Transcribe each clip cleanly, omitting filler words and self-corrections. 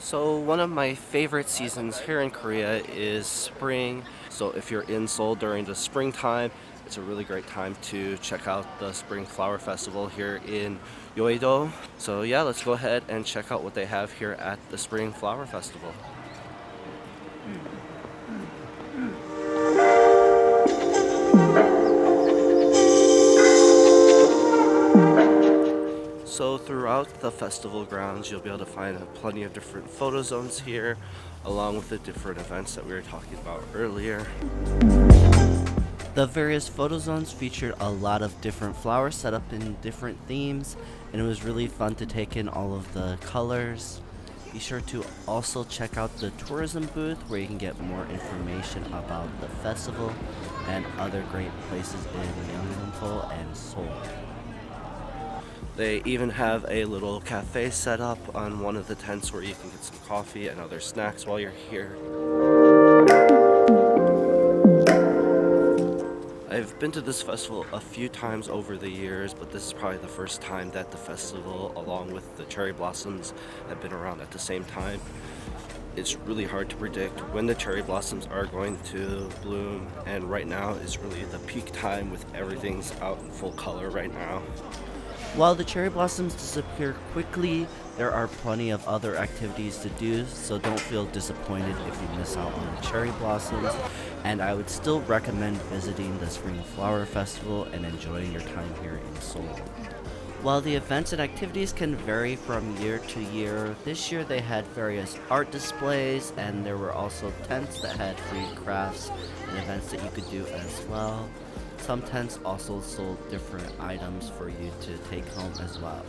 So one of my favorite seasons here in Korea is spring. So if you're in Seoul during the springtime, it's a really great time to check out the Spring Flower Festival here in Yeouido. So yeah, let's go ahead and check out what they have here at the Spring Flower Festival. So throughout the festival grounds, you'll be able to find plenty of different photo zones here, along with the different events that we were talking about earlier. The various photo zones featured a lot of different flowers set up in different themes, and it was really fun to take in all of the colors. Be sure to also check out the tourism booth where you can get more information about the festival and other great places in Yeongnam and Seoul. They even have a little cafe set up on one of the tents where you can get some coffee and other snacks while you're here. I've been to this festival a few times over the years, but this is probably the first time that the festival, along with the cherry blossoms, have been around at the same time. It's really hard to predict when the cherry blossoms are going to bloom, and right now is really the peak time with everything's out in full color right now. While the cherry blossoms disappear quickly, there are plenty of other activities to do, so don't feel disappointed if you miss out on the cherry blossoms. And I would still recommend visiting the Spring Flower Festival and enjoying your time here in Seoul. While the events and activities can vary from year to year, this year they had various art displays, and there were also tents that had free crafts and events that you could do as well. Some tents also sold different items for you to take home as well.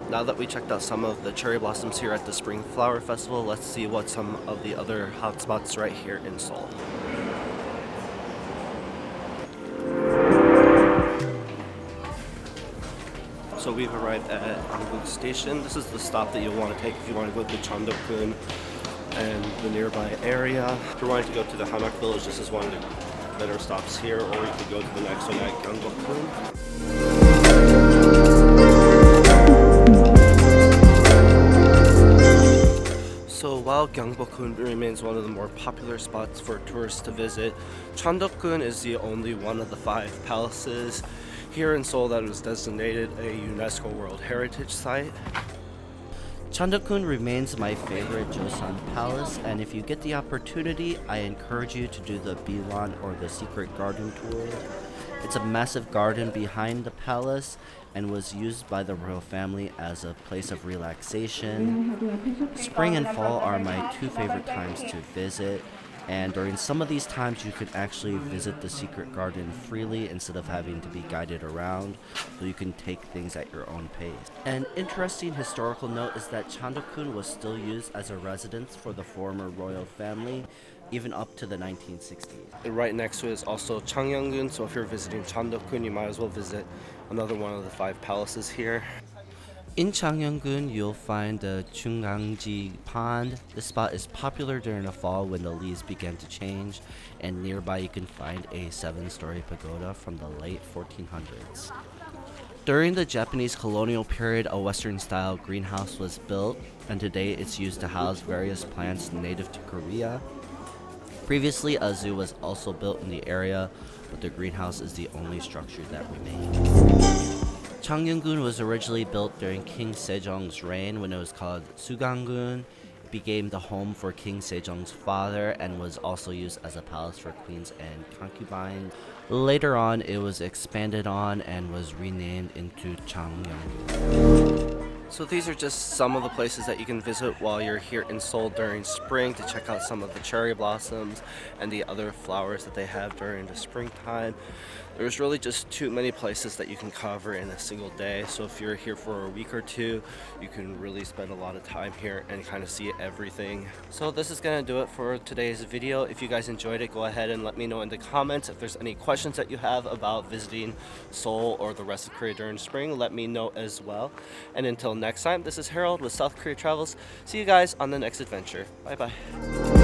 Now that we checked out some of the cherry blossoms here at the Spring Flower Festival, let's see what some of the other hotspots right here in Seoul. So we've arrived at Angguk Station. This is the stop that you'll want to take if you want to go to Cheondeokgun and the nearby area. If you're wanting to go to the Hanak Village, this is one of the better stops here, or you could go to the next one at Gyeongbokgung. So while Gyeongbokgung remains one of the more popular spots for tourists to visit, Cheondeokgun is the only one of the 5 palaces here in Seoul that was designated a UNESCO World Heritage Site. Cheondeokgun remains my favorite Joseon palace, and if you get the opportunity, I encourage you to do the Bilan or the Secret Garden tour. It's a massive garden behind the palace and was used by the royal family as a place of relaxation. Spring and fall are my 2 favorite times to visit, and during some of these times you could actually visit the secret garden freely instead of having to be guided around, so you can take things at your own pace. An interesting historical note is that Cheondeokgun was still used as a residence for the former royal family even up to the 1960s. And right next to it is also Changnyeonggun, so if you're visiting Cheondeokgun, you might as well visit another one of the 5 palaces here. In Changnyeonggun, you'll find the Chungangji Pond. This spot is popular during the fall when the leaves begin to change, and nearby you can find a 7-story pagoda from the late 1400s. During the Japanese colonial period, a Western-style greenhouse was built, and today it's used to house various plants native to Korea. Previously, a zoo was also built in the area, but the greenhouse is the only structure that remains. Changnyeonggun was originally built during King Sejong's reign when it was called Suganggun. It became the home for King Sejong's father and was also used as a palace for queens and concubines. Later on, it was expanded on and was renamed into Changnyeonggun. So these are just some of the places that you can visit while you're here in Seoul during spring to check out some of the cherry blossoms and the other flowers that they have during the springtime. There's really just too many places that you can cover in a single day, so if you're here for a week or 2, you can really spend a lot of time here and kind of see everything. So this is gonna do it for today's video. If you guys enjoyed it, go ahead and let me know in the comments. If there's any questions that you have about visiting Seoul or the rest of Korea during spring, let me know as well. And until next time, this is Harold with South Korea Travels. See you guys on the next adventure. Bye bye.